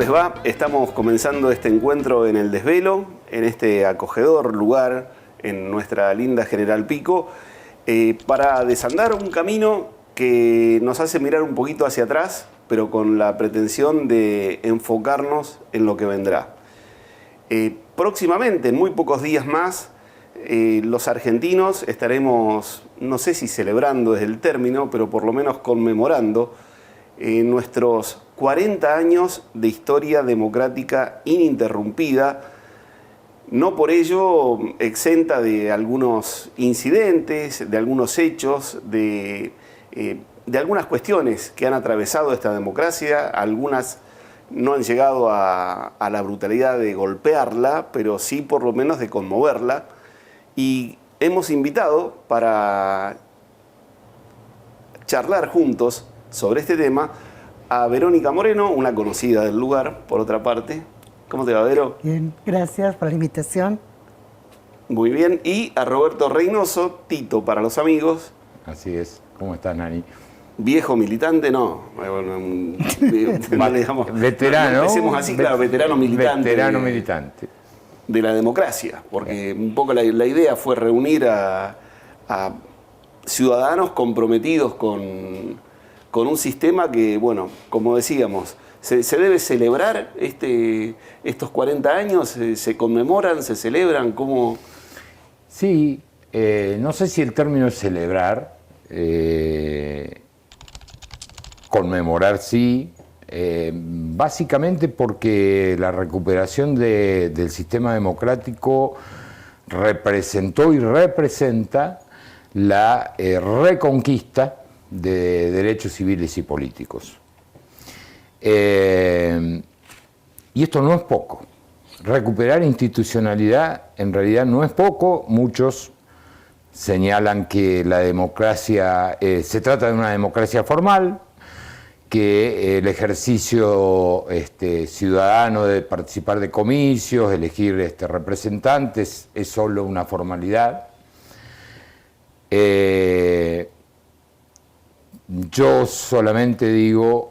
les va? Estamos comenzando este encuentro en el Desvelo, en este acogedor lugar en nuestra linda General Pico, para desandar un camino que nos hace mirar un poquito hacia atrás, pero con la pretensión de enfocarnos en lo que vendrá. Próximamente, en muy pocos días más, los argentinos estaremos, no sé si celebrando es el término, pero por lo menos conmemorando nuestros 40 años de historia democrática ininterrumpida, no por ello exenta de algunos incidentes, de algunos hechos, de algunas cuestiones que han atravesado esta democracia. Algunas no han llegado a la brutalidad de golpearla, pero sí por lo menos de conmoverla. Y hemos invitado para charlar juntos sobre este tema a Verónica Moreno, una conocida del lugar, por otra parte. ¿Cómo te va, Vero? Bien, gracias por la invitación. Muy bien. Y a Roberto Reynoso, Tito para los amigos. Así es. ¿Cómo estás, Nani? Viejo militante, no. No le digamos, veterano. No empecemos así, claro, veterano militante. Veterano militante. De la democracia, porque un poco la idea fue reunir a ciudadanos comprometidos con un sistema que, bueno, como decíamos, se debe celebrar estos 40 años, se conmemoran, se celebran, ¿cómo? Sí, no sé si el término es celebrar, conmemorar sí, básicamente porque la recuperación del sistema democrático representó y representa la reconquista de derechos civiles y políticos. Y esto no es poco. Recuperar institucionalidad en realidad no es poco. Muchos señalan que la democracia, se trata de una democracia formal, que el ejercicio ciudadano de participar de comicios, elegir representantes, es solo una formalidad. Yo solamente digo,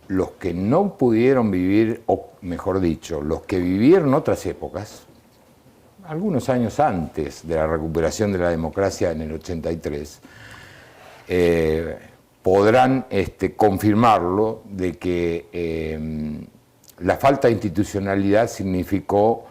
los que no pudieron vivir, o mejor dicho, los que vivieron otras épocas, algunos años antes de la recuperación de la democracia en el 83, podrán confirmarlo de que la falta de institucionalidad significó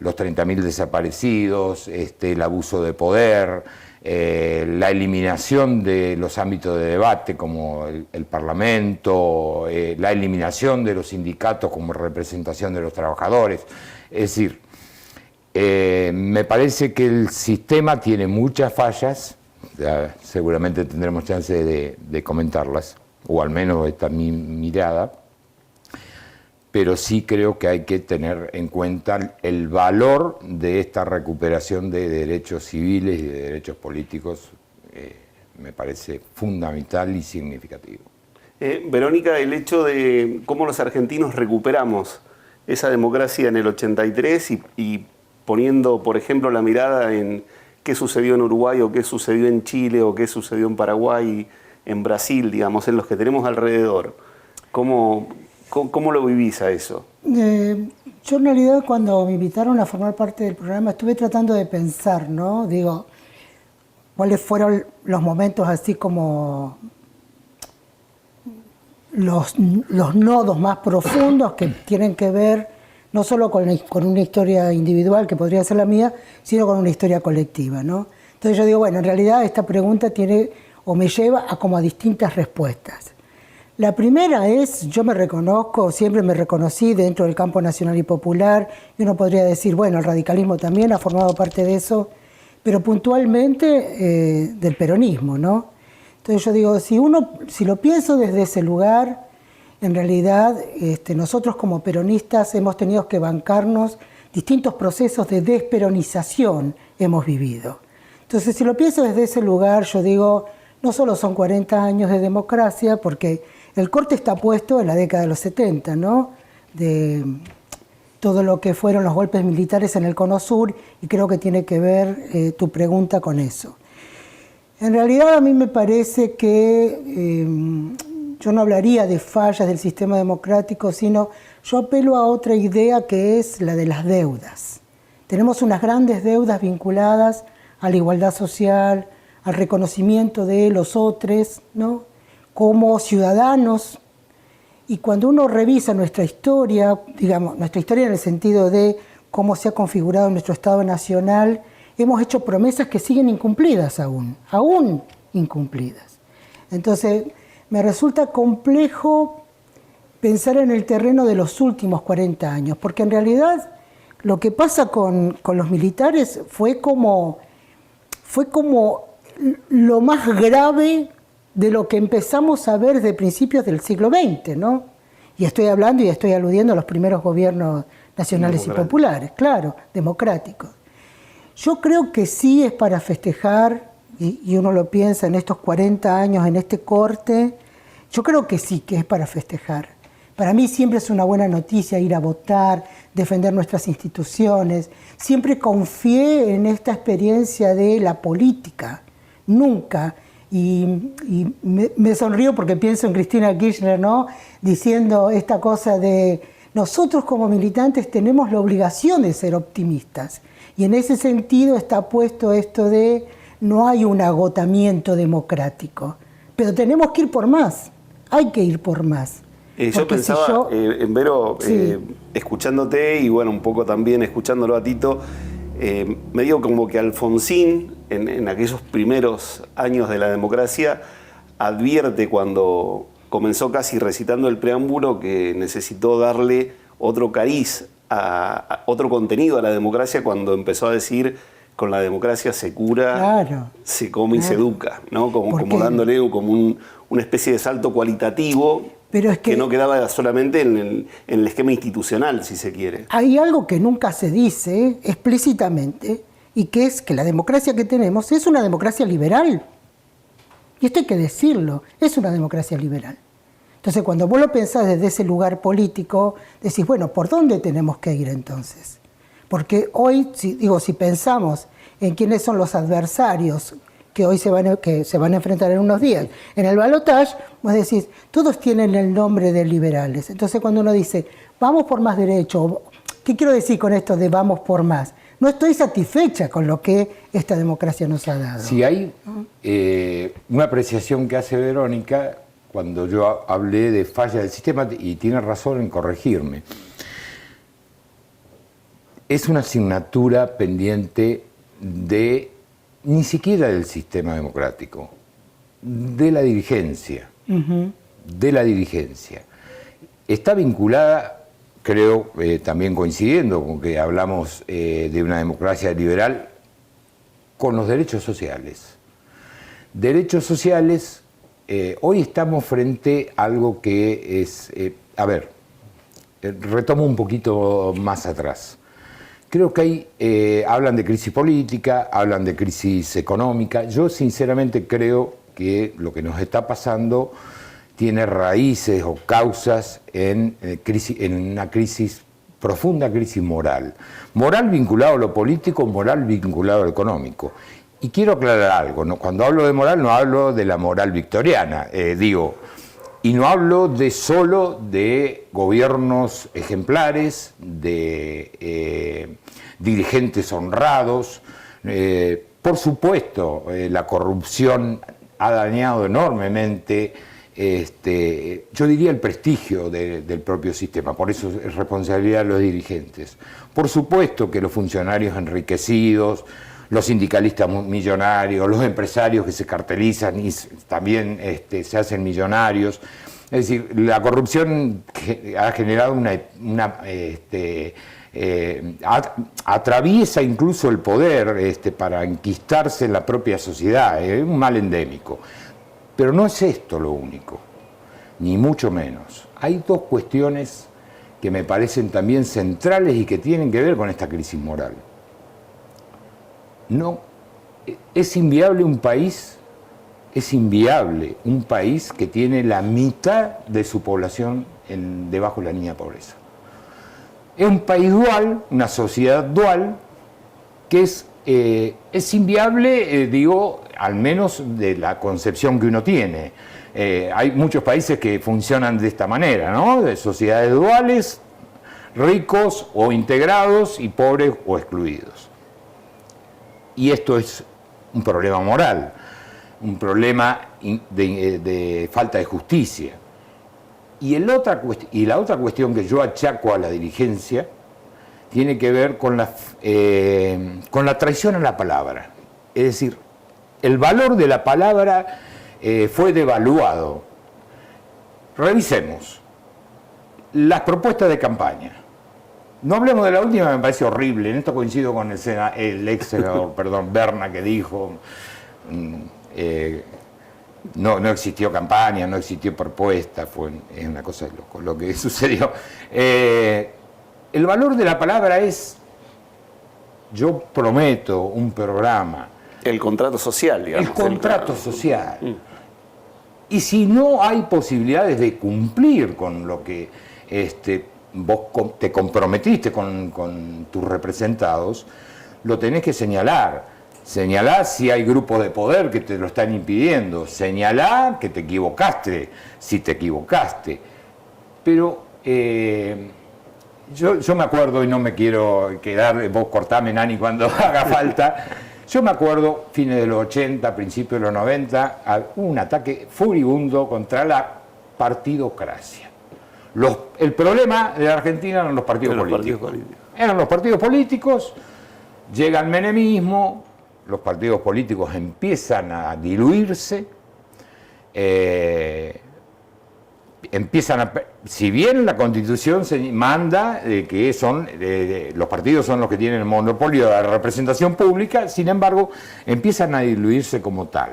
los 30.000 desaparecidos, el abuso de poder, la eliminación de los ámbitos de debate como el Parlamento, la eliminación de los sindicatos como representación de los trabajadores. Es decir, me parece que el sistema tiene muchas fallas. Ya, seguramente tendremos chance de comentarlas, o al menos esta es mi mirada, pero sí creo que hay que tener en cuenta el valor de esta recuperación de derechos civiles y de derechos políticos, me parece fundamental y significativo. Verónica, el hecho de cómo los argentinos recuperamos esa democracia en el 83 y poniendo, por ejemplo, la mirada en qué sucedió en Uruguay o qué sucedió en Chile o qué sucedió en Paraguay, en Brasil, digamos, en los que tenemos alrededor. ¿Cómo lo vivís a eso? Yo en realidad cuando me invitaron a formar parte del programa estuve tratando de pensar, ¿no? Digo, cuáles fueron los momentos así como los nodos más profundos que tienen que ver no solo con una historia individual, que podría ser la mía, sino con una historia colectiva, ¿no? Entonces yo digo, bueno, en realidad esta pregunta tiene o me lleva a como a distintas respuestas. La primera es, yo me reconozco, siempre me reconocí dentro del campo nacional y popular, y uno podría decir, bueno, el radicalismo también ha formado parte de eso, pero puntualmente del peronismo, ¿no? Entonces yo digo, si lo pienso desde ese lugar, en realidad, nosotros como peronistas hemos tenido que bancarnos distintos procesos de desperonización hemos vivido. Entonces, si lo pienso desde ese lugar, yo digo, no solo son 40 años de democracia, porque el corte está puesto en la década de los 70, ¿no? De todo lo que fueron los golpes militares en el Cono Sur, y creo que tiene que ver tu pregunta con eso. En realidad, a mí me parece que yo no hablaría de fallas del sistema democrático, sino yo apelo a otra idea que es la de las deudas. Tenemos unas grandes deudas vinculadas a la igualdad social, al reconocimiento de los otros, ¿no? Como ciudadanos. Y cuando uno revisa nuestra historia, digamos, nuestra historia en el sentido de cómo se ha configurado nuestro Estado Nacional, hemos hecho promesas que siguen incumplidas aún incumplidas. Entonces, me resulta complejo pensar en el terreno de los últimos 40 años, porque en realidad lo que pasa con los militares fue como lo más grave de lo que empezamos a ver desde principios del siglo XX, ¿no? Y estoy hablando y estoy aludiendo a los primeros gobiernos nacionales y populares, claro, democráticos. Yo creo que sí es para festejar, y uno lo piensa en estos 40 años, en este corte, yo creo que sí que es para festejar. Para mí siempre es una buena noticia ir a votar, defender nuestras instituciones. Siempre confié en esta experiencia de la política, nunca. Y me sonrío porque pienso en Cristina Kirchner, ¿no? Diciendo esta cosa de nosotros como militantes tenemos la obligación de ser optimistas. Y en ese sentido está puesto esto de no hay un agotamiento democrático, pero tenemos que ir por más, hay que ir por más. Yo pensaba, en Vero, sí, escuchándote y bueno, un poco también escuchándolo a Tito, me digo como que Alfonsín, en aquellos primeros años de la democracia, advierte cuando comenzó casi recitando el preámbulo que necesitó darle otro cariz, otro contenido a la democracia cuando empezó a decir con la democracia se cura, claro, se come y se educa, ¿no? Como dándole como una especie de salto cualitativo. Pero es que no quedaba solamente en el esquema institucional, si se quiere. Hay algo que nunca se dice explícitamente, y que es que la democracia que tenemos es una democracia liberal. Y esto hay que decirlo, es una democracia liberal. Entonces, cuando vos lo pensás desde ese lugar político, decís, bueno, ¿por dónde tenemos que ir entonces? Porque hoy, si pensamos en quiénes son los adversarios que hoy se van a enfrentar en unos días en el balotaje, vos decís, todos tienen el nombre de liberales. Entonces cuando uno dice, vamos por más derecho, ¿qué quiero decir con esto de vamos por más? No estoy satisfecha con lo que esta democracia nos ha dado. Si hay una apreciación que hace Verónica, cuando yo hablé de falla del sistema, y tiene razón en corregirme, es una asignatura pendiente de ni siquiera del sistema democrático, de la dirigencia, de la dirigencia. Está vinculada, creo, también coincidiendo con que hablamos de una democracia liberal, con los derechos sociales. Derechos sociales, hoy estamos frente a algo que es, retomo un poquito más atrás. Creo que hablan de crisis política, hablan de crisis económica. Yo sinceramente creo que lo que nos está pasando tiene raíces o causas en una profunda crisis moral. Moral vinculado a lo político, moral vinculado a lo económico. Y quiero aclarar algo, ¿no? Cuando hablo de moral no hablo de la moral victoriana, y no hablo solo de gobiernos ejemplares, de dirigentes honrados. Por supuesto, la corrupción ha dañado enormemente, yo diría, el prestigio del propio sistema. Por eso es responsabilidad de los dirigentes. Por supuesto que los funcionarios enriquecidos, los sindicalistas millonarios, los empresarios que se cartelizan y también se hacen millonarios. Es decir, la corrupción ha generado atraviesa incluso el poder para enquistarse en la propia sociedad. Es un mal endémico. Pero no es esto lo único, ni mucho menos. Hay dos cuestiones que me parecen también centrales y que tienen que ver con esta crisis moral. No, es inviable un país que tiene la mitad de su población debajo de la línea de pobreza. Es un país dual, una sociedad dual, que es inviable, al menos de la concepción que uno tiene. hay muchos países que funcionan de esta manera, ¿no? De sociedades duales, ricos o integrados y pobres o excluidos. Y esto es un problema moral, un problema de falta de justicia. Y la otra cuestión que yo achaco a la dirigencia tiene que ver con la traición a la palabra. Es decir, el valor de la palabra fue devaluado. Revisemos las propuestas de campaña. No hablemos de la última, me parece horrible. En esto coincido con el ex senador, Berna, que dijo no existió campaña, no existió propuesta, es una cosa de loco lo que sucedió. El valor de la palabra es: yo prometo un programa. El contrato social, digamos. El contrato social. Y si no hay posibilidades de cumplir con lo que vos te comprometiste con tus representados, lo tenés que señalar. Señalá si hay grupos de poder que te lo están impidiendo. Señalá que te equivocaste, si te equivocaste. Pero yo me acuerdo, y no me quiero quedar, vos cortame, Nani, cuando haga falta. Yo me acuerdo, fines de los 80, principios de los 90, un ataque furibundo contra la partidocracia. El problema de la Argentina eran los partidos políticos. Eran los partidos políticos, llega el menemismo, los partidos políticos empiezan a diluirse, si bien la Constitución se manda que los partidos son los que tienen el monopolio de la representación pública, sin embargo, empiezan a diluirse como tal.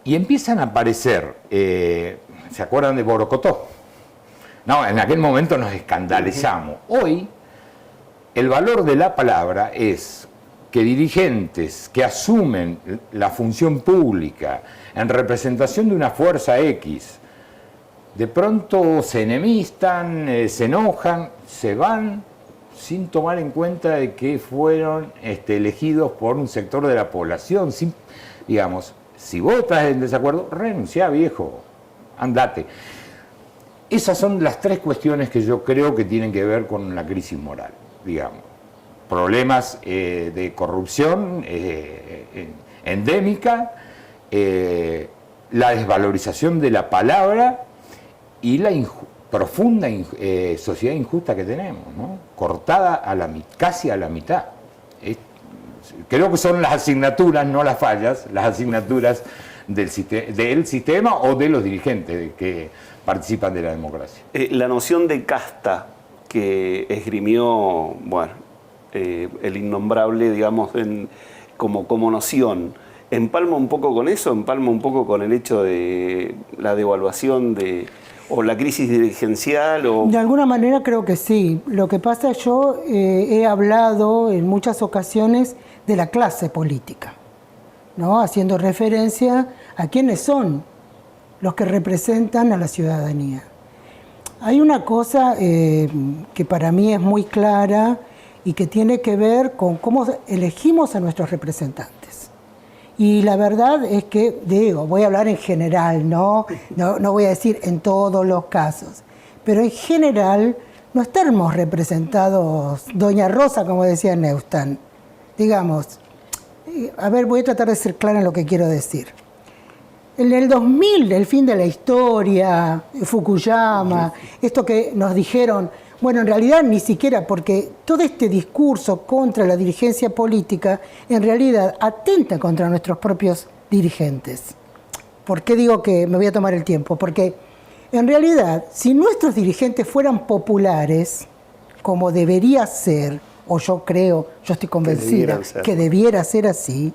Y empiezan a aparecer, ¿se acuerdan de Borocotó? No, en aquel momento nos escandalizamos. Hoy, el valor de la palabra es que dirigentes que asumen la función pública en representación de una fuerza X, de pronto se enemistan, se enojan, se van sin tomar en cuenta de que fueron elegidos por un sector de la población. Digamos, si vos estás en desacuerdo, renunciá, viejo, andate. Esas son las tres cuestiones que yo creo que tienen que ver con la crisis moral, digamos. Problemas de corrupción endémica, la desvalorización de la palabra y la profunda sociedad injusta que tenemos, ¿no? Cortada casi a la mitad. Creo que son las asignaturas, no las fallas, las asignaturas del sistema o de los dirigentes que participan de la democracia. La noción de casta que esgrimió, el innombrable, digamos, como noción, ¿empalma un poco con eso? ¿Empalma un poco con el hecho de la devaluación o la crisis dirigencial? De alguna manera creo que sí. Lo que pasa, yo he hablado en muchas ocasiones de la clase política, ¿no? Haciendo referencia a quiénes son los que representan a la ciudadanía. Hay una cosa que para mí es muy clara y que tiene que ver con cómo elegimos a nuestros representantes. Y la verdad es que, voy a hablar en general, no voy a decir en todos los casos, pero en general no estamos representados, Doña Rosa, como decía Neustadt. Digamos, voy a tratar de ser clara en lo que quiero decir. En el 2000, el fin de la historia, Fukuyama, esto que nos dijeron, en realidad ni siquiera, porque todo este discurso contra la dirigencia política en realidad atenta contra nuestros propios dirigentes. ¿Por qué digo que me voy a tomar el tiempo? Porque en realidad, si nuestros dirigentes fueran populares, como debería ser, o yo estoy convencida que debiera ser así,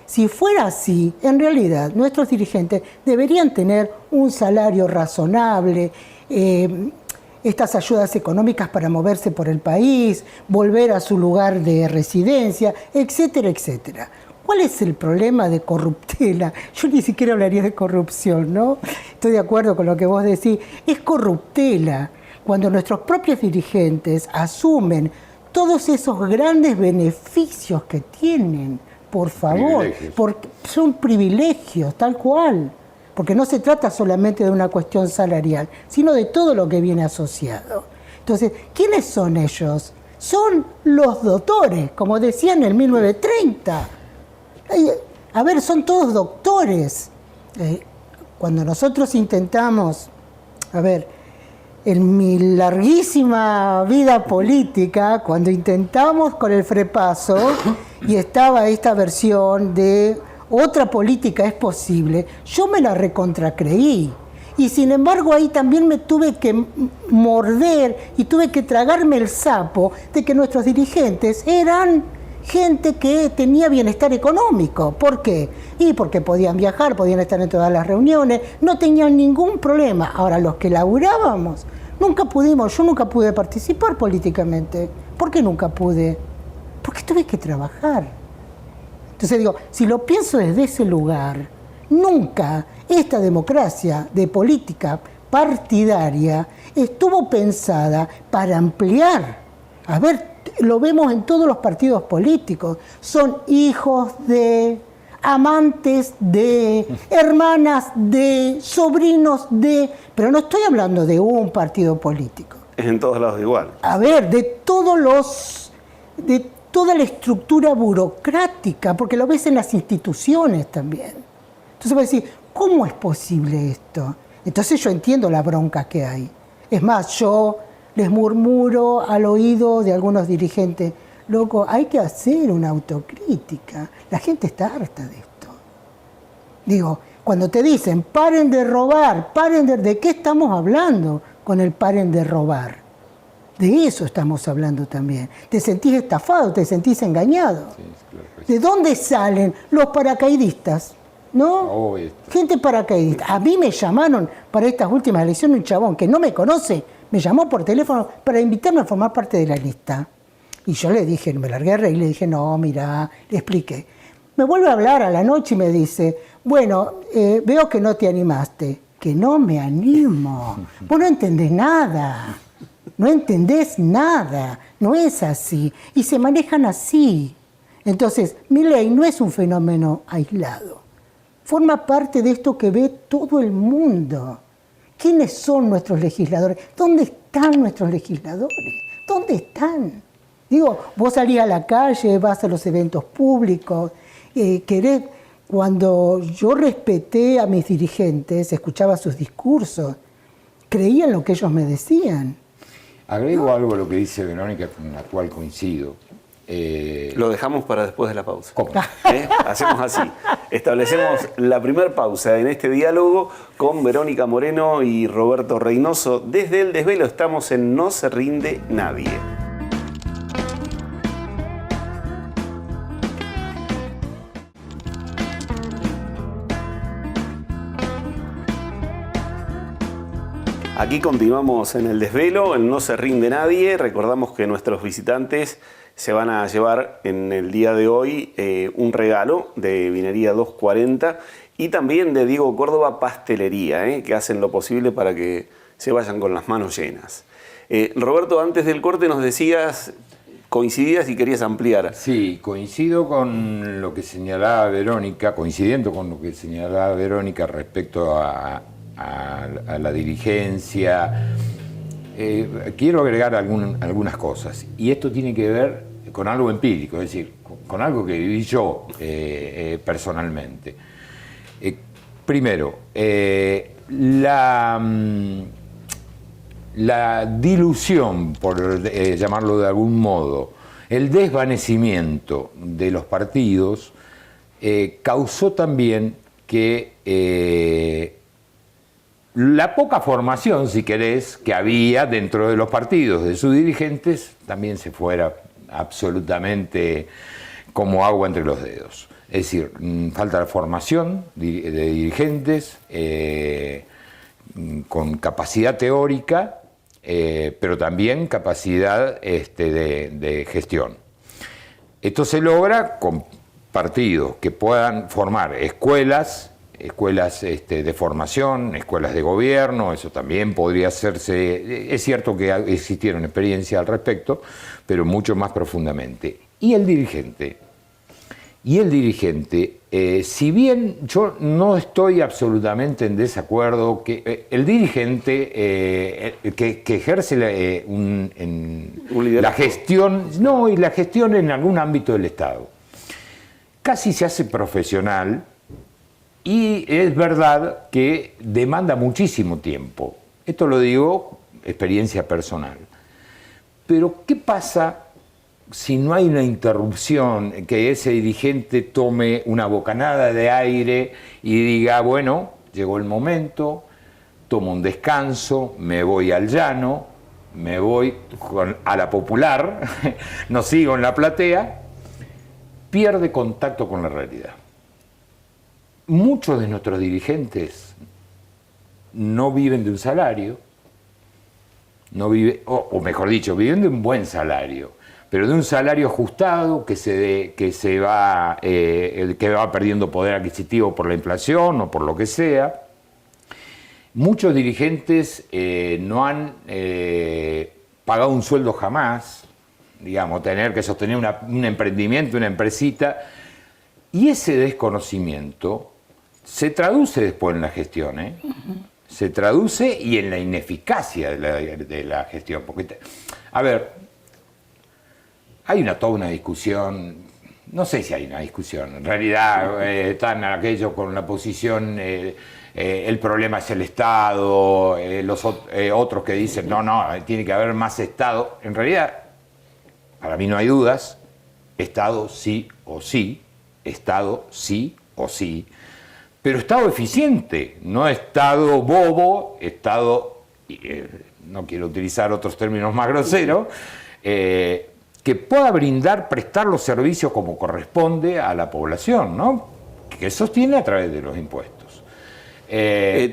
si fuera así, en realidad nuestros dirigentes deberían tener un salario razonable, estas ayudas económicas para moverse por el país, volver a su lugar de residencia, etcétera, etcétera. ¿Cuál es el problema de corruptela? Yo ni siquiera hablaría de corrupción, ¿no? Estoy de acuerdo con lo que vos decís. Es corruptela cuando nuestros propios dirigentes asumen todos esos grandes beneficios que tienen, por favor, porque son privilegios, tal cual. porque no se trata solamente de una cuestión salarial, sino de todo lo que viene asociado. Entonces, ¿quiénes son ellos? Son los doctores, como decían en el 1930. A ver, son todos doctores. Cuando nosotros intentamos, a ver, en mi larguísima vida política, cuando intentamos con el Frepaso y estaba esta versión de otra política es posible, yo me la recontracreí. Y sin embargo ahí también me tuve que morder y tuve que tragarme el sapo de que nuestros dirigentes eran gente que tenía bienestar económico. ¿Por qué? Y porque podían viajar, podían estar en todas las reuniones, no tenían ningún problema. Ahora, los que laburábamos, yo nunca pude participar políticamente. ¿Por qué nunca pude? Porque tuve que trabajar. Entonces digo, si lo pienso desde ese lugar, nunca esta democracia de política partidaria estuvo pensada para ampliar. A ver, lo vemos en todos los partidos políticos. Son hijos de, amantes de, hermanas de, sobrinos de... Pero no estoy hablando de un partido político. Es en todos lados igual. A ver, de toda la estructura burocrática, porque lo ves en las instituciones también. Entonces voy a decir, ¿cómo es posible esto? Entonces yo entiendo la bronca que hay. Es más, yo les murmuro al oído de algunos dirigentes, loco, hay que hacer una autocrítica. La gente está harta de esto. Digo, cuando te dicen, paren de robar, ¿de qué estamos hablando con el paren de robar? De eso estamos hablando también. Te sentís estafado, te sentís engañado. Sí, claro, pues. ¿De dónde salen los paracaidistas? ¿No? Gente paracaidista. A mí me llamaron para estas últimas elecciones un chabón que no me conoce, me llamó por teléfono para invitarme a formar parte de la lista. Y yo le dije, me largué a reír, le dije, no, mira, le expliqué. Me vuelve a hablar a la noche y me dice, bueno, veo que no te animaste. Que no me animo. Vos no entendés nada. No entendés nada. No es así. Y se manejan así. Entonces, Milei no es un fenómeno aislado. Forma parte de esto que ve todo el mundo. ¿Quiénes son nuestros legisladores? ¿Dónde están nuestros legisladores? ¿Dónde están? Digo, vos salís a la calle, vas a los eventos públicos, cuando yo respeté a mis dirigentes, escuchaba sus discursos, creía en lo que ellos me decían. Agrego algo a lo que dice Verónica, con la cual coincido. Lo dejamos para después de la pausa. ¿Cómo? Hacemos así. Establecemos la primera pausa en este diálogo con Verónica Moreno y Roberto Reynoso. Desde el desvelo estamos en No se rinde nadie. Aquí continuamos en el desvelo, en No se rinde nadie. Recordamos que nuestros visitantes se van a llevar en el día de hoy un regalo de Vinería 240 y también de Diego Córdoba Pastelería, que hacen lo posible para que se vayan con las manos llenas. Roberto, antes del corte nos decías, coincidías y querías ampliar. Sí, coincido con lo que señalaba Verónica, coincidiendo con lo que señalaba Verónica respecto a la dirigencia. Quiero agregar algunas cosas, y esto tiene que ver con algo empírico, es decir, con algo que viví yo personalmente. Primero, la dilución, por llamarlo de algún modo, el desvanecimiento de los partidos causó también que la poca formación, si querés, que había dentro de los partidos de sus dirigentes también se fuera absolutamente como agua entre los dedos. Es decir, falta de formación de dirigentes con capacidad teórica, pero también capacidad de gestión. Esto se logra con partidos que puedan formar escuelas de formación, escuelas de gobierno, eso también podría hacerse. Es cierto que existieron experiencias al respecto, pero mucho más profundamente. Y el dirigente y el dirigente, si bien yo no estoy absolutamente en desacuerdo, que el dirigente que ejerce la gestión, no, y la gestión en algún ámbito del Estado, casi se hace profesional y es verdad que demanda muchísimo tiempo. Esto lo digo, experiencia personal. Pero, ¿qué pasa si no hay una interrupción, que ese dirigente tome una bocanada de aire y diga, bueno, llegó el momento, tomo un descanso, me voy al llano, me voy a la popular, no sigo en la platea, pierde contacto con la realidad? Muchos de nuestros dirigentes no viven de un salario, o mejor dicho, viven de un buen salario, pero de un salario ajustado que va perdiendo poder adquisitivo por la inflación o por lo que sea. Muchos dirigentes no han pagado un sueldo jamás, digamos, tener que sostener un emprendimiento, una empresita, y ese desconocimiento se traduce después en la gestión, se traduce y en la ineficacia de la gestión. Porque, a ver, hay toda una discusión, no sé si hay una discusión, en realidad están aquellos con la posición, el problema es el Estado, otros que dicen, no, tiene que haber más Estado. En realidad, para mí no hay dudas, Estado sí o sí, Estado sí o sí, pero Estado eficiente, no Estado bobo, Estado, no quiero utilizar otros términos más groseros, que pueda prestar los servicios como corresponde a la población, ¿no? Que sostiene a través de los impuestos.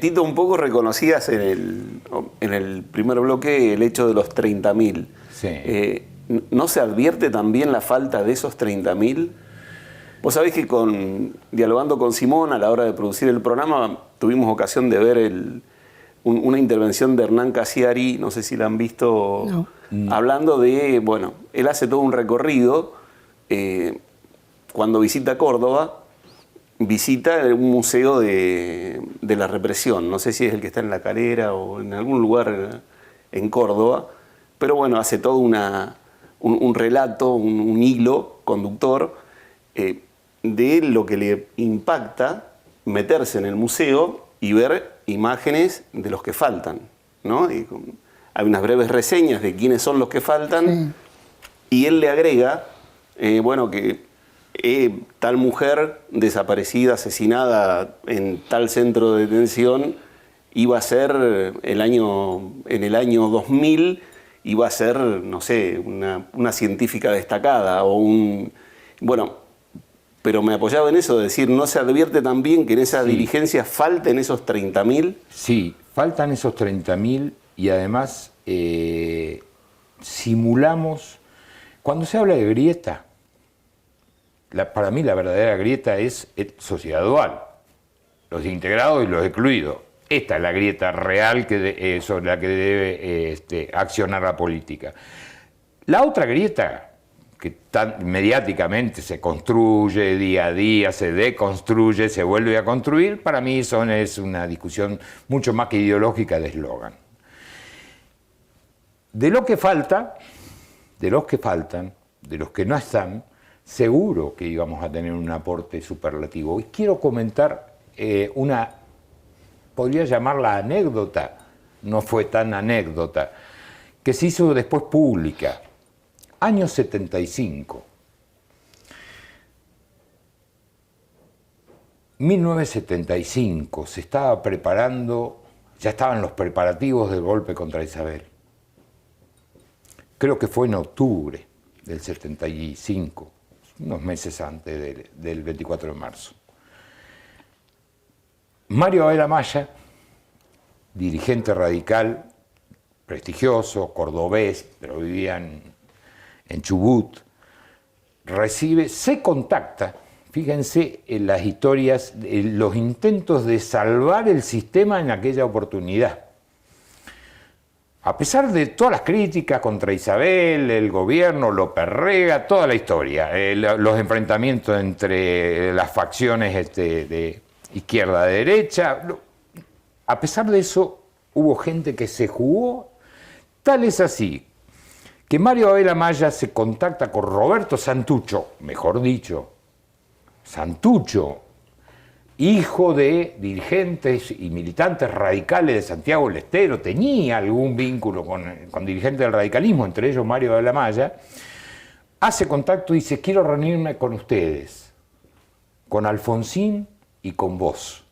Tito, un poco reconocías en el primer bloque el hecho de los 30.000. Sí. ¿No se advierte también la falta de esos 30.000? Vos sabés que dialogando con Simón a la hora de producir el programa, tuvimos ocasión de ver una intervención de Hernán Casiari, no sé si la han visto, no. Hablando de, bueno, él hace todo un recorrido, cuando visita Córdoba, visita un museo de la represión, no sé si es el que está en La Calera o en algún lugar en Córdoba, pero bueno, hace todo un relato, un hilo conductor, de lo que le impacta meterse en el museo y ver imágenes de los que faltan, ¿no? Hay unas breves reseñas de quiénes son los que faltan, y él le agrega, bueno, que tal mujer desaparecida, asesinada en tal centro de detención, iba a ser en el año 2000, iba a ser, no sé, una científica destacada o bueno, pero me apoyaba en eso, de decir, ¿no se advierte también que en esa dirigencia falten esos 30.000? Sí, faltan esos 30.000 y además simulamos, cuando se habla de grieta, para mí la verdadera grieta es sociedad dual, los integrados y los excluidos. Esta es la grieta real sobre la que debe accionar la política. La otra grieta, que tan mediáticamente se construye día a día, se deconstruye, se vuelve a construir, para mí eso es una discusión mucho más que ideológica de eslogan. De lo que falta, de los que faltan, de los que no están, seguro que íbamos a tener un aporte superlativo. Y quiero comentar podría llamarla anécdota, no fue tan anécdota, que se hizo después pública. Año 75. 1975, se estaba preparando, ya estaban los preparativos del golpe contra Isabel. Creo que fue en octubre del 75, unos meses antes del 24 de marzo. Mario Abel Amaya, dirigente radical, prestigioso, cordobés, pero vivía en Chubut, se contacta, fíjense en las historias, en los intentos de salvar el sistema en aquella oportunidad. a pesar de todas las críticas contra Isabel, el gobierno, López Rega, toda la historia, los enfrentamientos entre las facciones de izquierda a derecha, a pesar de eso hubo gente que se jugó. Tal es así que Mario Abel Amaya se contacta con Roberto Santucho, mejor dicho, Santucho, hijo de dirigentes y militantes radicales de Santiago del Estero, tenía algún vínculo con dirigentes del radicalismo, entre ellos Mario Abel Amaya, hace contacto y dice: quiero reunirme con ustedes, con Alfonsín y con vos.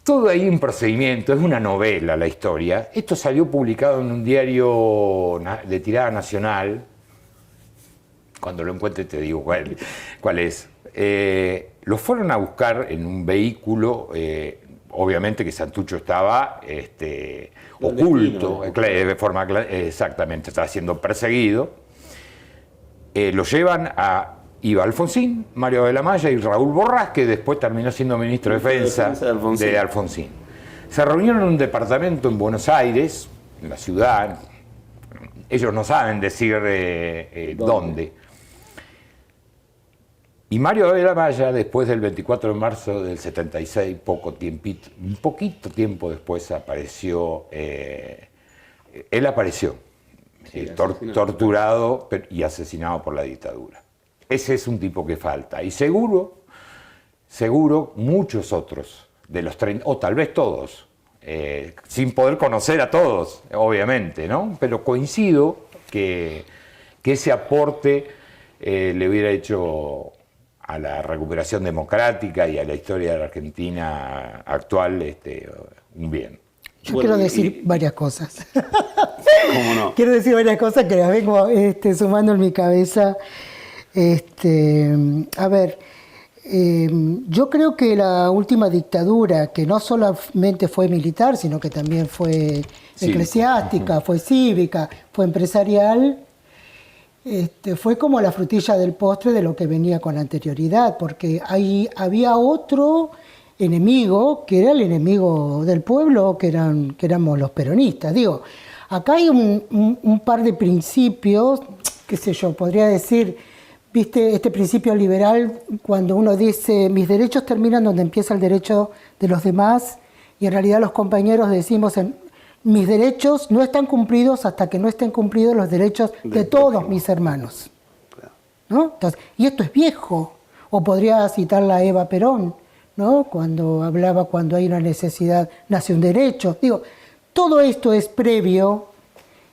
Todo ahí un procedimiento, es una novela la historia. Esto salió publicado en un diario de tirada nacional. Cuando lo encuentre te digo cuál es. Los fueron a buscar en un vehículo, obviamente que Santucho estaba oculto, de forma exactamente, estaba siendo perseguido. Lo llevan a Iba Alfonsín, Mario Abel Amaya y Raúl Borrás, que después terminó siendo ministro de Defensa de Alfonsín. Se reunieron en un departamento en Buenos Aires, en la ciudad. Ellos no saben decir dónde. Y Mario Abel Amaya, después del 24 de marzo del 76, un poquito tiempo después apareció, él apareció, torturado y asesinado por la dictadura. Ese es un tipo que falta. Y seguro, muchos otros, de los 30, o tal vez todos, sin poder conocer a todos, obviamente, ¿no? Pero coincido que ese aporte le hubiera hecho a la recuperación democrática y a la historia de la Argentina actual un bien. Yo quiero decir varias cosas. ¿Cómo no? Quiero decir varias cosas que las vengo sumando en mi cabeza. A ver, yo creo que la última dictadura, que no solamente fue militar, sino que también fue eclesiástica, fue cívica, fue empresarial, fue como la frutilla del postre de lo que venía con anterioridad, porque ahí había otro enemigo, que era el enemigo del pueblo, que éramos los peronistas. Digo, acá hay un par de principios, qué sé yo, podría decir. ¿Viste este principio liberal cuando uno dice mis derechos terminan donde empieza el derecho de los demás? Y en realidad los compañeros decimos mis derechos no están cumplidos hasta que no estén cumplidos los derechos de todos mis hermanos, ¿no? Entonces, y esto es viejo. O podría citarla a Eva Perón, ¿no? Cuando hablaba cuando hay una necesidad nace un derecho. Digo, todo esto es previo,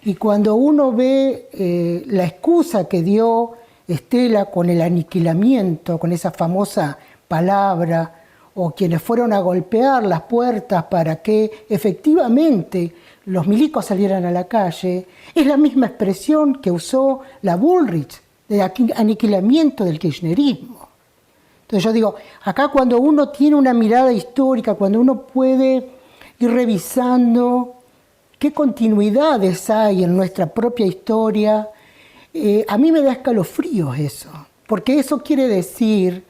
y cuando uno ve la excusa que dio Estela con el aniquilamiento, con esa famosa palabra, o quienes fueron a golpear las puertas para que efectivamente los milicos salieran a la calle, es la misma expresión que usó la Bullrich de aniquilamiento del kirchnerismo. Entonces yo digo, acá cuando uno tiene una mirada histórica, cuando uno puede ir revisando qué continuidades hay en nuestra propia historia, a mí me da escalofríos eso, porque eso quiere decir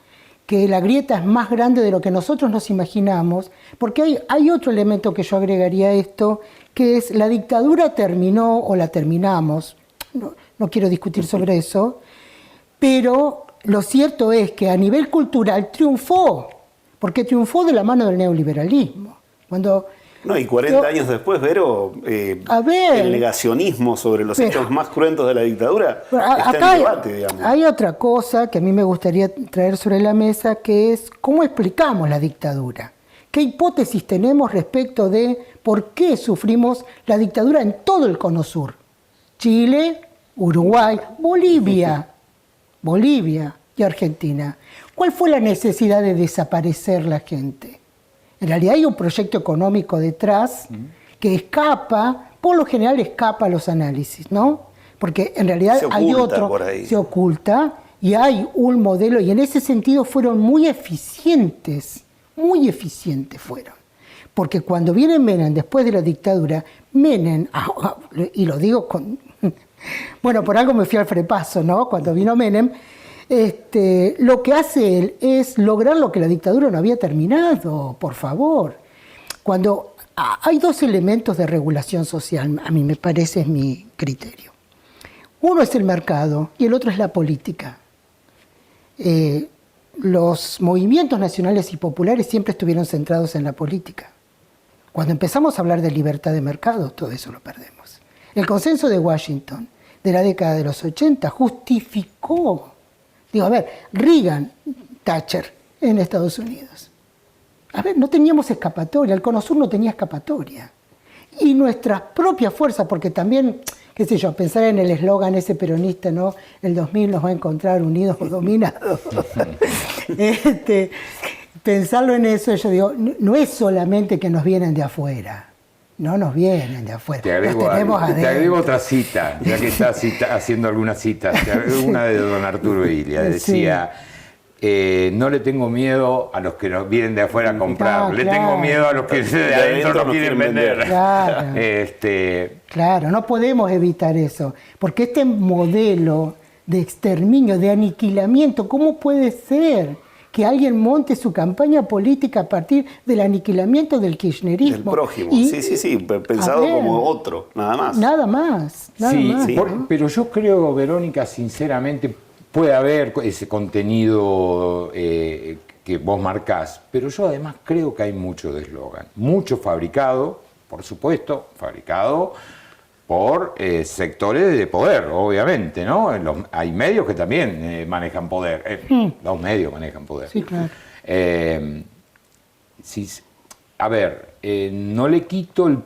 que la grieta es más grande de lo que nosotros nos imaginamos, porque hay otro elemento que yo agregaría a esto, que es la dictadura terminó o la terminamos, no quiero discutir sobre eso, pero lo cierto es que a nivel cultural triunfó, porque triunfó de la mano del neoliberalismo. No, y 40 años después, Vero, el negacionismo sobre los hechos más cruentos de la dictadura está en debate, digamos. Hay otra cosa que a mí me gustaría traer sobre la mesa, que es cómo explicamos la dictadura. ¿Qué hipótesis tenemos respecto de por qué sufrimos la dictadura en todo el Cono Sur? Chile, Uruguay, Bolivia y Argentina. ¿Cuál fue la necesidad de desaparecer la gente? En realidad hay un proyecto económico detrás que escapa, por lo general escapa a los análisis, ¿no? Porque en realidad hay otro, se oculta, y hay un modelo, y en ese sentido fueron muy eficientes fueron. Porque cuando viene Menem, después de la dictadura, Menem, y lo digo con... Bueno, por algo me fui al frepaso, ¿no? Cuando vino Menem, lo que hace él es lograr lo que la dictadura no había terminado, por favor. Cuando hay dos elementos de regulación social, a mí me parece, es mi criterio. Uno es el mercado y el otro es la política. Los movimientos nacionales y populares siempre estuvieron centrados en la política. Cuando empezamos a hablar de libertad de mercado, todo eso lo perdemos. El consenso de Washington de la década de los 80 justificó, Reagan, Thatcher en Estados Unidos. No teníamos escapatoria, el Cono Sur no tenía escapatoria. Y nuestras propias fuerzas, porque también, pensar en el eslogan ese peronista, ¿no? El 2000 nos va a encontrar unidos o dominados. Pensarlo en eso, yo digo, no es solamente que nos vienen de afuera. No nos vienen de afuera. Te agrego otra cita, ya que estás haciendo algunas citas. Te agrego una de don Arturo Illia. Decía, no le tengo miedo a los que nos vienen de afuera a comprar, le tengo miedo a los que de adentro nos quieren vender. Claro. Claro, no podemos evitar eso, porque este modelo de exterminio, de aniquilamiento, ¿cómo puede ser que alguien monte su campaña política a partir del aniquilamiento del kirchnerismo? El prójimo, sí, pensado como otro, nada más. Nada más. Pero yo creo, Verónica, sinceramente, puede haber ese contenido que vos marcás, pero yo además creo que hay mucho de eslogan, mucho fabricado, por supuesto, por sectores de poder, obviamente, ¿no? Hay medios que también manejan poder. Los medios manejan poder. Sí, claro. No le quito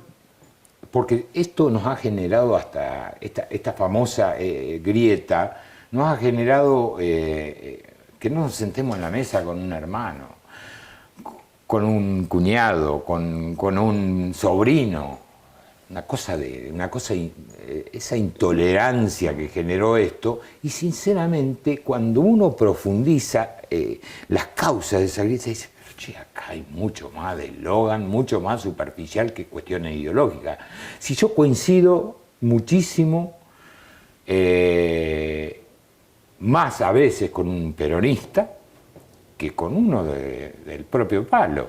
porque esto nos ha generado hasta esta famosa grieta, nos ha generado que no nos sentemos en la mesa con un hermano, con un cuñado, con un sobrino. Esa intolerancia que generó esto, y sinceramente cuando uno profundiza las causas de esa grieta, dice, pero che, acá hay mucho más de eslogan, mucho más superficial que cuestiones ideológicas. Si yo coincido muchísimo, más a veces con un peronista que con uno del propio palo.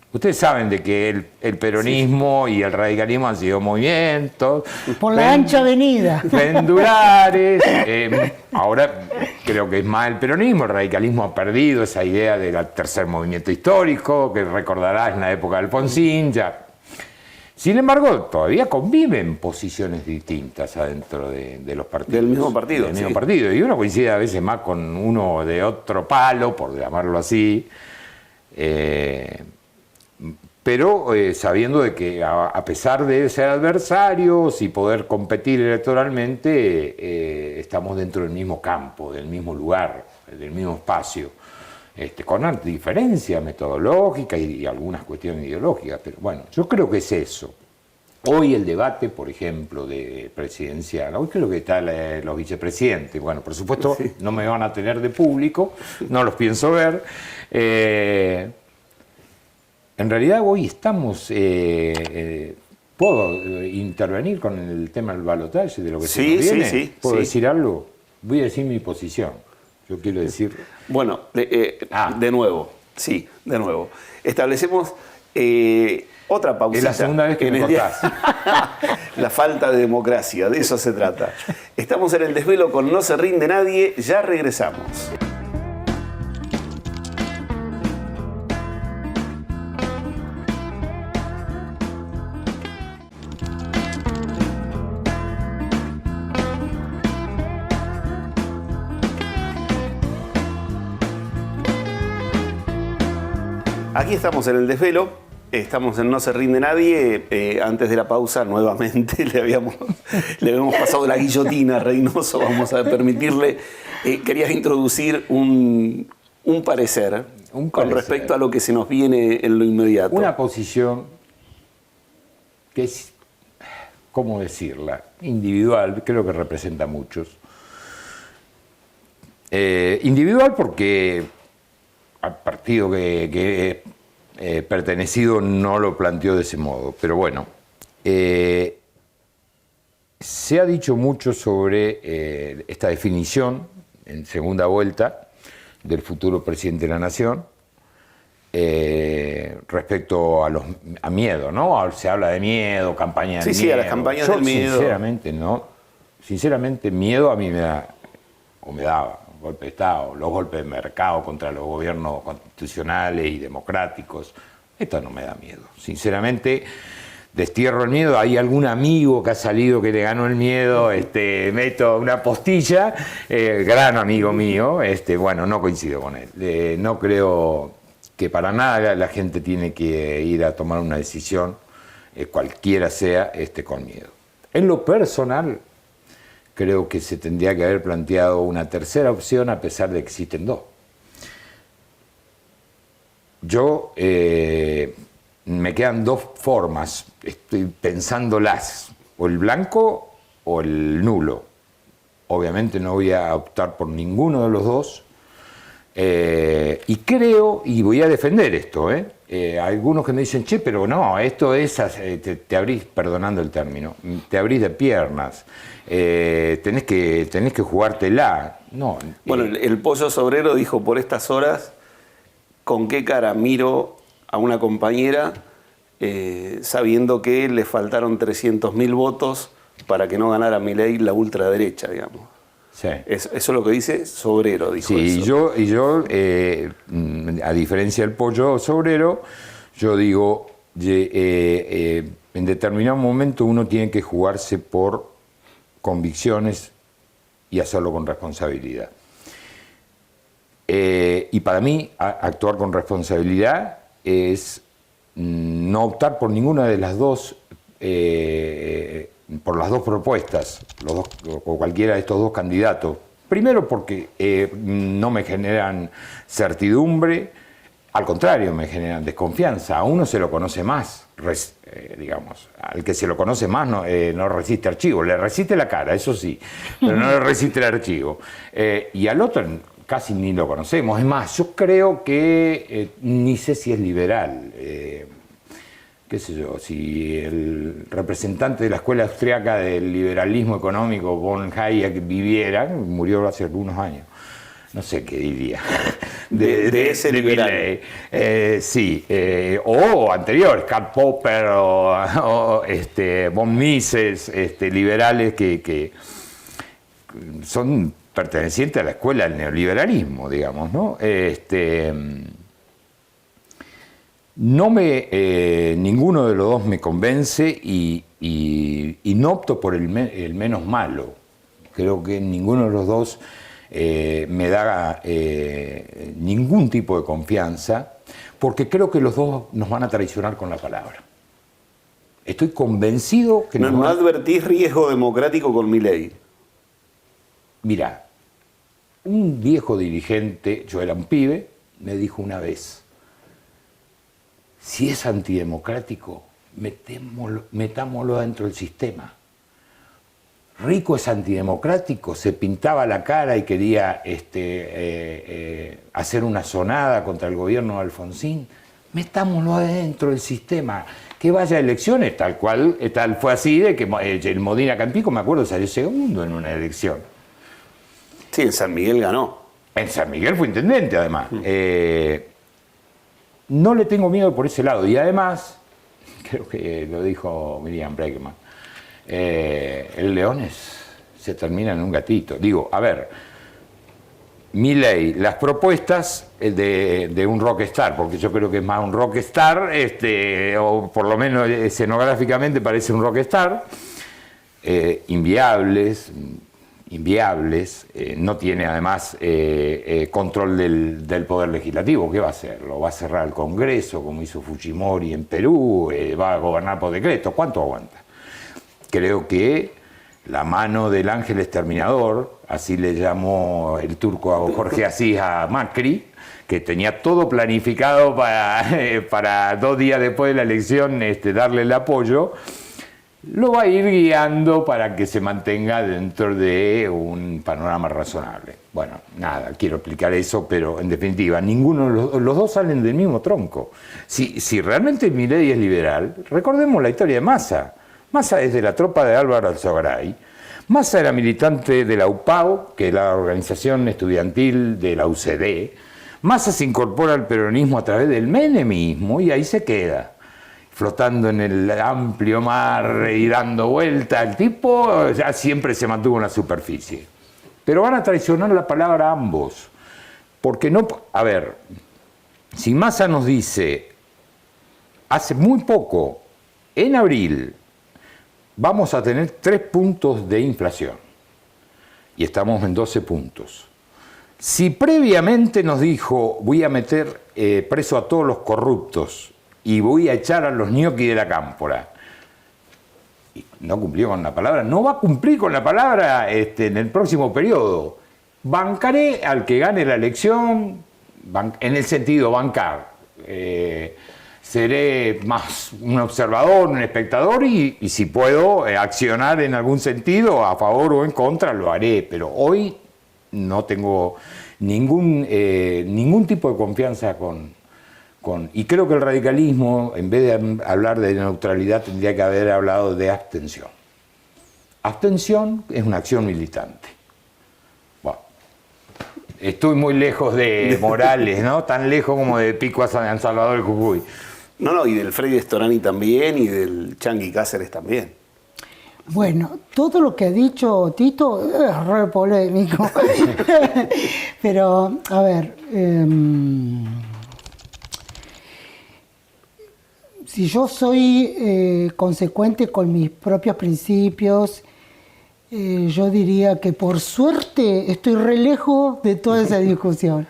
Ustedes saben de que el peronismo y el radicalismo han sido movimientos. Por la ancha avenida. Pendulares. Ahora creo que es más el peronismo. El radicalismo ha perdido esa idea del tercer movimiento histórico, que recordarás en la época de Alfonsín. Ya. Sin embargo, todavía conviven posiciones distintas adentro de los partidos. Del mismo partido. Del mismo partido. Y uno coincide a veces más con uno de otro palo, por llamarlo así. Pero sabiendo de que a pesar de ser adversarios y poder competir electoralmente, estamos dentro del mismo campo, del mismo lugar, del mismo espacio, con diferencia metodológica y algunas cuestiones ideológicas. Pero bueno, yo creo que es eso. Hoy el debate, por ejemplo, de presidencial, hoy creo que están los vicepresidentes. Bueno, por supuesto, no me van a tener de público, no los pienso ver. En realidad hoy estamos, ¿puedo intervenir con el tema del balotaje de lo que se nos viene? Sí. ¿Puedo decir algo? Voy a decir mi posición. Yo quiero decir... Bueno, de nuevo. Establecemos otra pausita. Es la segunda vez que me cortás. La falta de democracia, de eso se trata. Estamos en el desvelo con No se rinde nadie, ya regresamos. Aquí estamos en el desvelo, estamos en No se rinde nadie. Antes de la pausa, nuevamente le habíamos pasado la guillotina a Reynoso, vamos a permitirle. Querías introducir un parecer con respecto a lo que se nos viene en lo inmediato. Una posición que es, ¿cómo decirla? Individual, creo que representa a muchos. Individual porque al partido que he pertenecido no lo planteó de ese modo, pero bueno, se ha dicho mucho sobre esta definición en segunda vuelta del futuro presidente de la Nación, respecto a miedo, ¿no? Se habla de miedo, campaña de miedo. Sí, a las campañas del miedo. Sinceramente, no. Sinceramente, miedo a mí me da, o me daba, golpe de Estado, los golpes de mercado contra los gobiernos constitucionales y democráticos. Esto no me da miedo. Sinceramente, destierro el miedo. Hay algún amigo que ha salido que le ganó el miedo, meto una postilla, gran amigo mío, bueno, no coincido con él. No creo que para nada la gente tiene que ir a tomar una decisión, cualquiera sea, con miedo. En lo personal, creo que se tendría que haber planteado una tercera opción a pesar de que existen dos. Yo, me quedan dos formas, estoy pensándolas, o el blanco o el nulo. Obviamente no voy a optar por ninguno de los dos, y creo, y voy a defender esto, algunos que me dicen, che, pero no, esto es, te abrís, perdonando el término, te abrís de piernas, tenés que jugártela. No, bueno, el Pollo Sobrero dijo por estas horas, ¿con qué cara miro a una compañera sabiendo que le faltaron 300.000 votos para que no ganara Milei la ultraderecha, digamos? Sí. Eso es lo que dice Sobrero, dijo sí, eso. Y yo, a diferencia del Pollo Sobrero, yo digo, en determinado momento uno tiene que jugarse por convicciones y hacerlo con responsabilidad. Y para mí, actuar con responsabilidad es no optar por ninguna de las dos, por las dos propuestas, o cualquiera de estos dos candidatos. Primero porque no me generan certidumbre, al contrario, me generan desconfianza. A uno se lo conoce más, digamos. Al que se lo conoce más no resiste archivo, le resiste la cara, eso sí, pero no le resiste el archivo. Y al otro casi ni lo conocemos. Es más, yo creo que ni sé si es liberal. Qué sé yo, si el representante de la escuela austriaca del liberalismo económico, von Hayek, viviera, murió hace algunos años, no sé qué diría. De ese liberal. Sí, o anterior, Karl Popper o von Mises, liberales que son pertenecientes a la escuela del neoliberalismo, digamos, ¿no? Ninguno de los dos me convence y no opto por el menos malo. Creo que ninguno de los dos me da ningún tipo de confianza, porque creo que los dos nos van a traicionar con la palabra. Estoy convencido que ¿No advertís riesgo democrático con Milei? Mirá, un viejo dirigente, yo era un pibe, me dijo una vez: si es antidemocrático, metámoslo dentro del sistema. Rico es antidemocrático, se pintaba la cara y quería hacer una sonada contra el gobierno de Alfonsín. Metámoslo adentro del sistema. Que vaya a elecciones, tal fue así, de que el Modena Campico, me acuerdo, salió segundo en una elección. Sí, en San Miguel ganó. En San Miguel fue intendente, además. No le tengo miedo por ese lado. Y además, creo que lo dijo Miriam Bregman, el leones se termina en un gatito. Digo, a ver, Milei, las propuestas de un rockstar, porque yo creo que es más un rockstar, o por lo menos escenográficamente parece un rockstar, inviables, no tiene además control del Poder Legislativo. ¿Qué va a hacer? ¿Lo va a cerrar el Congreso, como hizo Fujimori en Perú? ¿Va a gobernar por decreto? ¿Cuánto aguanta? Creo que la mano del ángel exterminador, así le llamó el turco a Jorge Asís a Macri, que tenía todo planificado para 2 días después de la elección darle el apoyo, lo va a ir guiando para que se mantenga dentro de un panorama razonable. Bueno, nada, quiero explicar eso, pero en definitiva, ninguno de los dos salen del mismo tronco. Si realmente Milei es liberal, recordemos la historia de Massa. Massa es de la tropa de Álvaro Alzogaray. Massa era militante de la UPAO, que es la organización estudiantil de la UCD. Massa se incorpora al peronismo a través del menemismo y ahí se queda, flotando en el amplio mar y dando vuelta. El tipo ya siempre se mantuvo en la superficie. Pero van a traicionar la palabra ambos. Porque no... A ver, si Massa nos dice, hace muy poco, en abril, vamos a tener 3 puntos de inflación. Y estamos en 12 puntos. Si previamente nos dijo, voy a meter preso a todos los corruptos y voy a echar a los ñoquis de la cámpora, y no cumplió con la palabra, no va a cumplir con la palabra en el próximo periodo. Bancaré al que gane la elección, en el sentido bancar. Seré más un observador, un espectador y si puedo accionar en algún sentido, a favor o en contra, lo haré. Pero hoy no tengo ningún tipo de confianza y creo que el radicalismo, en vez de hablar de neutralidad, tendría que haber hablado de abstención. Abstención es una acción militante. Bueno, estoy muy lejos de Morales, ¿no? Tan lejos como de Pico a San Salvador de Jujuy. No, y del Freddy Storani también, y del Changuy Cáceres también. Bueno, todo lo que ha dicho Tito es re polémico. Pero, a ver, si yo soy consecuente con mis propios principios, yo diría que por suerte estoy re lejos de toda esa discusión.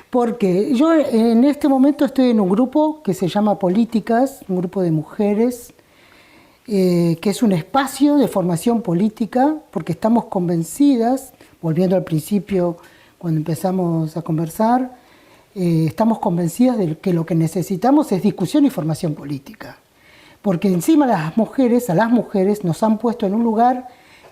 Porque yo en este momento estoy en un grupo que se llama Políticas, un grupo de mujeres, que es un espacio de formación política, porque estamos convencidas, volviendo al principio cuando empezamos a conversar, estamos convencidas de que lo que necesitamos es discusión y formación política. Porque encima a las mujeres nos han puesto en un lugar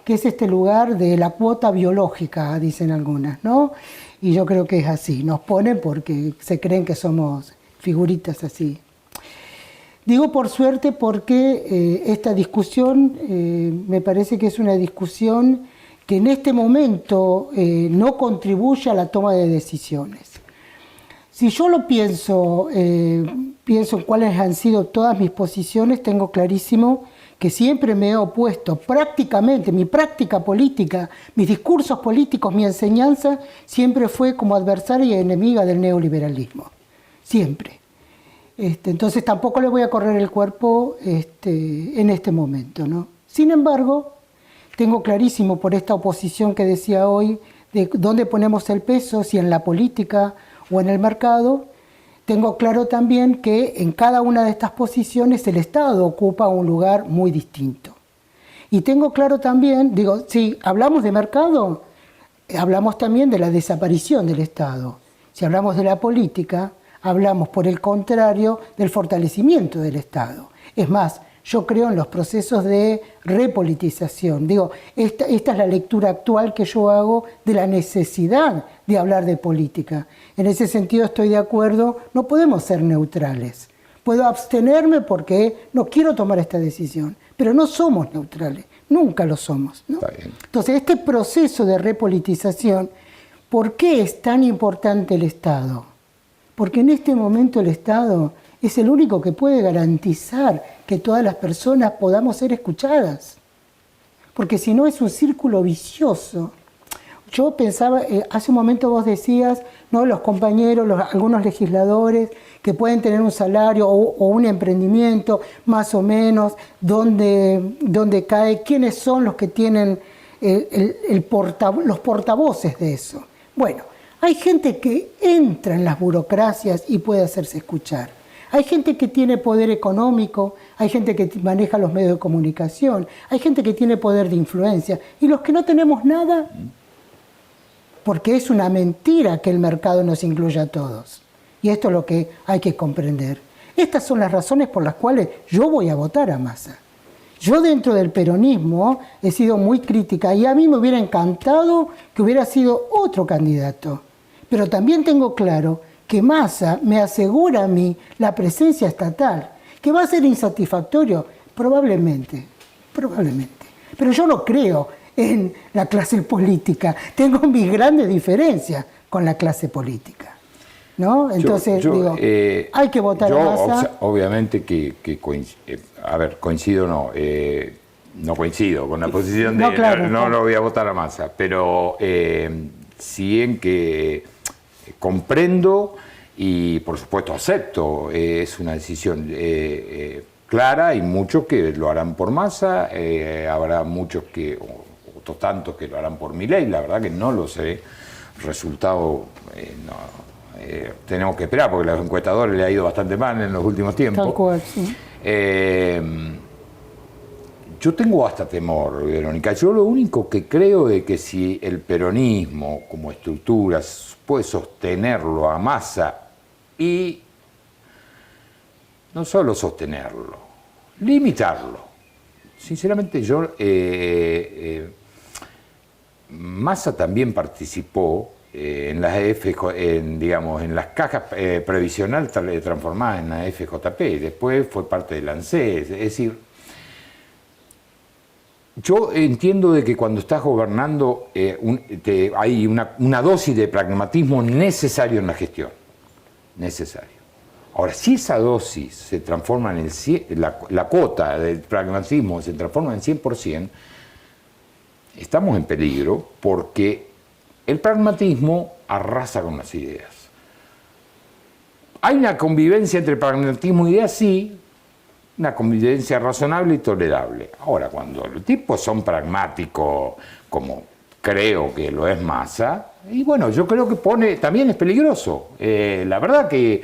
que es este lugar de la cuota biológica, dicen algunas, ¿no? Y yo creo que es así, nos ponen porque se creen que somos figuritas así. Digo por suerte porque esta discusión me parece que es una discusión que en este momento no contribuye a la toma de decisiones. Si yo lo pienso en cuáles han sido todas mis posiciones, tengo clarísimo que siempre me he opuesto prácticamente, mi práctica política, mis discursos políticos, mi enseñanza, siempre fue como adversaria y enemiga del neoliberalismo. Siempre. Entonces tampoco le voy a correr el cuerpo en este momento, ¿no? Sin embargo, tengo clarísimo por esta oposición que decía hoy, de dónde ponemos el peso, si en la política o en el mercado. Tengo claro también que en cada una de estas posiciones el Estado ocupa un lugar muy distinto. Y tengo claro también, digo, si hablamos de mercado, hablamos también de la desaparición del Estado. Si hablamos de la política, hablamos por el contrario del fortalecimiento del Estado. Es más, yo creo en los procesos de repolitización. Digo, esta es la lectura actual que yo hago de la necesidad de hablar de política. En ese sentido estoy de acuerdo, no podemos ser neutrales. Puedo abstenerme porque no quiero tomar esta decisión, pero no somos neutrales, nunca lo somos, ¿no? Entonces, este proceso de repolitización, ¿por qué es tan importante el Estado? Porque en este momento el Estado es el único que puede garantizar que todas las personas podamos ser escuchadas. Porque si no es un círculo vicioso. Yo pensaba, hace un momento vos decías, ¿no? Los compañeros, algunos legisladores que pueden tener un salario o un emprendimiento, más o menos, dónde cae, quiénes son los que tienen los portavoces de eso. Bueno, hay gente que entra en las burocracias y puede hacerse escuchar. Hay gente que tiene poder económico, hay gente que maneja los medios de comunicación, hay gente que tiene poder de influencia. Y los que no tenemos nada, porque es una mentira que el mercado nos incluya a todos. Y esto es lo que hay que comprender. Estas son las razones por las cuales yo voy a votar a Massa. Yo dentro del peronismo he sido muy crítica y a mí me hubiera encantado que hubiera sido otro candidato. Pero también tengo claro que Massa me asegura a mí la presencia estatal, que va a ser insatisfactorio, probablemente. Pero yo no creo en la clase política, tengo mis grandes diferencias con la clase política. ¿no? Entonces, hay que votar a Massa. Obviamente que coincido no coincido con la posición de no lo voy a votar a Massa, pero sí en que comprendo y por supuesto acepto, es una decisión clara, hay muchos que lo harán por Massa, habrá muchos otros tantos que lo harán por Milei, la verdad que no lo sé, resultado tenemos que esperar porque a los encuestadores le ha ido bastante mal en los últimos tiempos. Tal cual, sí. Yo tengo hasta temor, Verónica. Yo lo único que creo es que si el peronismo como estructura puede sostenerlo a Massa y no solo sostenerlo, limitarlo. Sinceramente yo, Massa también participó en las en las cajas previsionales transformadas en la FJP, y después fue parte del ANSES, es decir, yo entiendo de que cuando estás gobernando hay una dosis de pragmatismo necesario en la gestión, necesario. Ahora, si esa dosis se transforma en la cuota del pragmatismo se transforma en 100%, estamos en peligro porque el pragmatismo arrasa con las ideas. Hay una convivencia entre pragmatismo y ideas, sí, una convivencia razonable y tolerable. Ahora, cuando los tipos son pragmáticos, como creo que lo es Massa, y bueno, yo creo que también es peligroso. La verdad que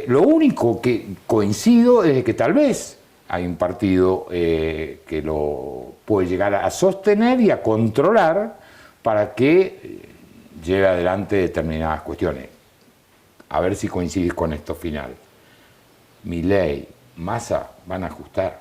lo único que coincido es que tal vez hay un partido que lo puede llegar a sostener y a controlar para que lleve adelante determinadas cuestiones. A ver si coincidís con esto final. Milei, Massa van a ajustar.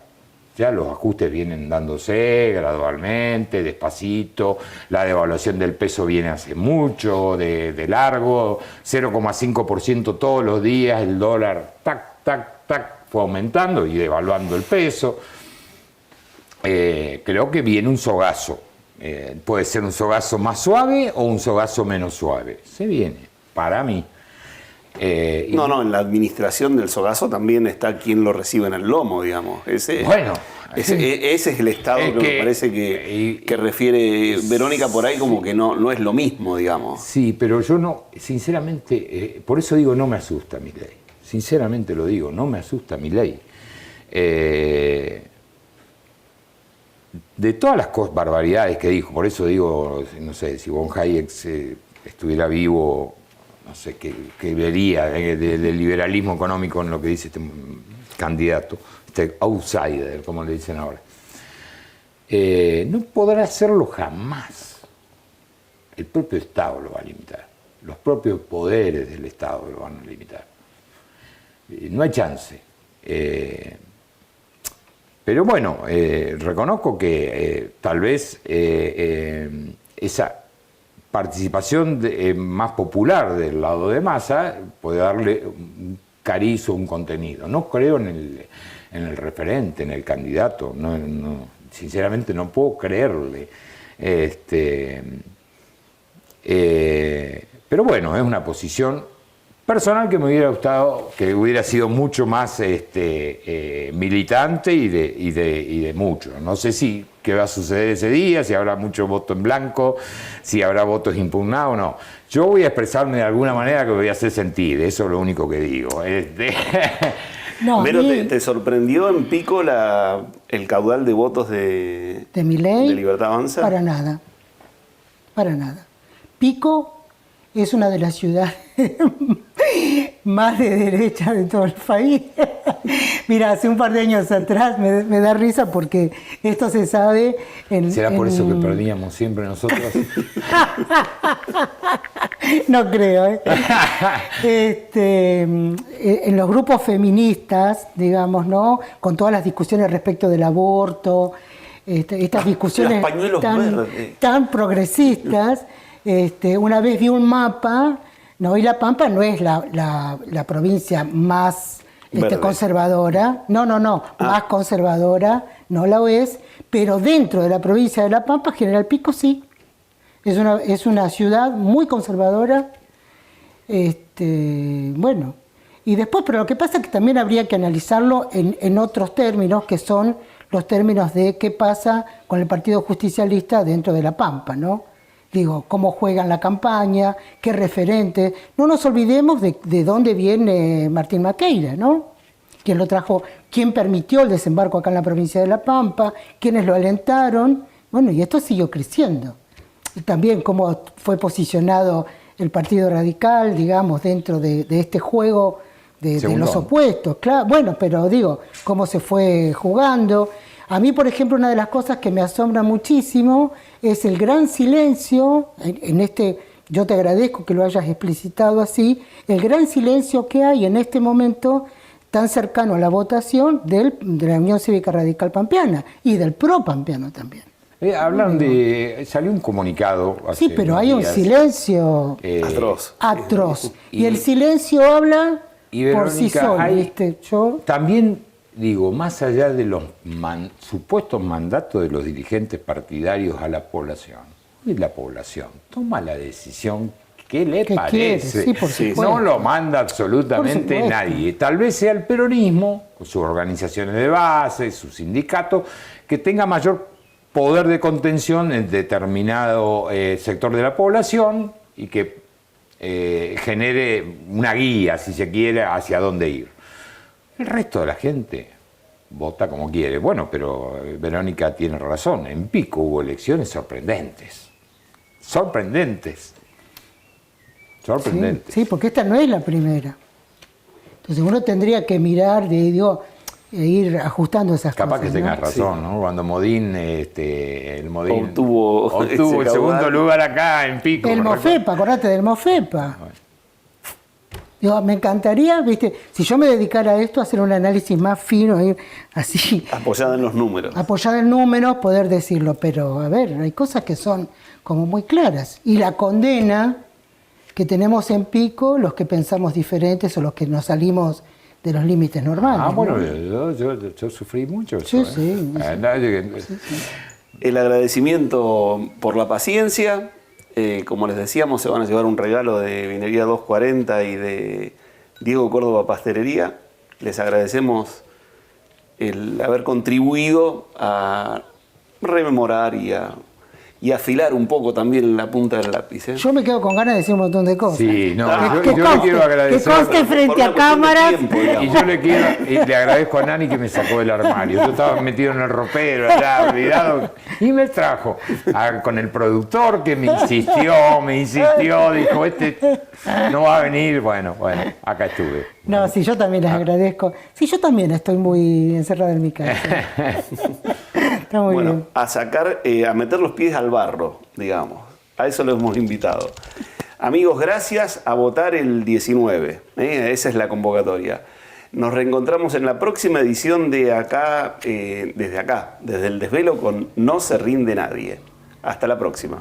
Ya los ajustes vienen dándose gradualmente, despacito. La devaluación del peso viene hace mucho, de largo. 0,5% todos los días. El dólar, tac, tac, tac, fue aumentando y devaluando el peso. Creo que viene un sogazo. Puede ser un sogazo más suave o un sogazo menos suave. Se viene, para mí. En la administración del sogazo también está quien lo recibe en el lomo, digamos. Ese es el estado que me parece que refiere Verónica por ahí, como que no es lo mismo, digamos. Sí, pero yo no, sinceramente, por eso digo, no me asusta Milei. Sinceramente lo digo, no me asusta Milei. De todas las barbaridades que dijo, por eso digo, no sé, si von Hayek estuviera vivo, no sé qué vería del liberalismo económico en lo que dice este candidato, este outsider, como le dicen ahora. No podrá hacerlo jamás. El propio Estado lo va a limitar. Los propios poderes del Estado lo van a limitar. No hay chance. Pero bueno, reconozco que tal vez esa participación más popular del lado de Massa puede darle un cariz o un contenido. No creo en el referente, en el candidato. Sinceramente no puedo creerle. Pero bueno, es una posición personal que me hubiera gustado, que hubiera sido mucho más militante y de mucho. No sé qué va a suceder ese día, si habrá mucho voto en blanco, si habrá votos impugnados o no. Yo voy a expresarme de alguna manera que voy a hacer sentir, eso es lo único que digo. Pero ¿te sorprendió en Pico el caudal de votos de Milei? ¿De Libertad Avanza? Para nada. Para nada. Pico es una de las ciudades más de derecha de todo el país. Mira, hace un par de años atrás me da risa porque esto se sabe ¿Será por eso que perdíamos siempre nosotros? No creo, en los grupos feministas, digamos, ¿no? Con todas las discusiones respecto del aborto, estas discusiones tan progresistas. Una vez vi un mapa, ¿no? Y La Pampa no es la provincia más conservadora, más conservadora, no lo es, pero dentro de la provincia de La Pampa, General Pico sí. Es una ciudad muy conservadora, Bueno, y después, pero lo que pasa es que también habría que analizarlo en otros términos, que son los términos de qué pasa con el Partido Justicialista dentro de La Pampa, ¿no? Digo, cómo juegan la campaña, qué referente. No nos olvidemos de dónde viene Martín Maqueira, ¿no? Quién lo trajo, quién permitió el desembarco acá en la provincia de La Pampa, quiénes lo alentaron. Bueno, y esto siguió creciendo. Y también cómo fue posicionado el Partido Radical, digamos, dentro de este juego de los opuestos. Claro, bueno, pero digo, cómo se fue jugando. A mí, por ejemplo, una de las cosas que me asombra muchísimo es el gran silencio, yo te agradezco que lo hayas explicitado así, el gran silencio que hay en este momento tan cercano a la votación de la Unión Cívica Radical Pampeana y del PRO Pampeano también. Salió un comunicado hace sí, pero hay un silencio atroz. Y el silencio habla por sí solo, ¿viste? También digo, más allá de los supuestos mandatos de los dirigentes partidarios a la población, y la población toma la decisión que le parece. Sí, por supuesto. No lo manda absolutamente nadie. Tal vez sea el peronismo, con sus organizaciones de base, sus sindicatos, que tenga mayor poder de contención en determinado sector de la población y que genere una guía, si se quiere, hacia dónde ir. El resto de la gente vota como quiere. Bueno, pero Verónica tiene razón. En Pico hubo elecciones sorprendentes. Sorprendentes. Sí, porque esta no es la primera. Entonces uno tendría que mirar, ir ajustando esas cosas. Capaz que tengas razón, ¿no? Cuando Modín, el Modín obtuvo el segundo lugar acá en Pico. El Mofepa, acordate del Mofepa. Bueno. Me encantaría, ¿viste? Si yo me dedicara a esto, a hacer un análisis más fino, ir así. Apoyada en los números. Apoyada en números, poder decirlo. Pero, a ver, hay cosas que son como muy claras. Y la condena que tenemos en Pico, los que pensamos diferentes o los que nos salimos de los límites normales. Bueno, ¿no? yo sufrí mucho eso. Sí, sí. El agradecimiento por la paciencia. Como les decíamos, se van a llevar un regalo de Vinería 240 y de Diego Córdoba Pastelería. Les agradecemos el haber contribuido a rememorar y afilar un poco también la punta del lápiz. Yo me quedo con ganas de decir un montón de cosas. Sí, yo le quiero agradecer. Que conste frente a cámaras. Y yo le agradezco a Nani que me sacó del armario. Yo estaba metido en el ropero, allá, olvidado, y me trajo con el productor que me insistió, dijo, no va a venir. Bueno, acá estuve. No, sí, yo también les agradezco. Sí, yo también estoy muy encerrada en mi casa. Está muy bien. A meter los pies al barro, digamos. A eso lo hemos invitado. Amigos, gracias, a votar el 19. Esa es la convocatoria. Nos reencontramos en la próxima edición de acá, desde el desvelo con No se rinde nadie. Hasta la próxima.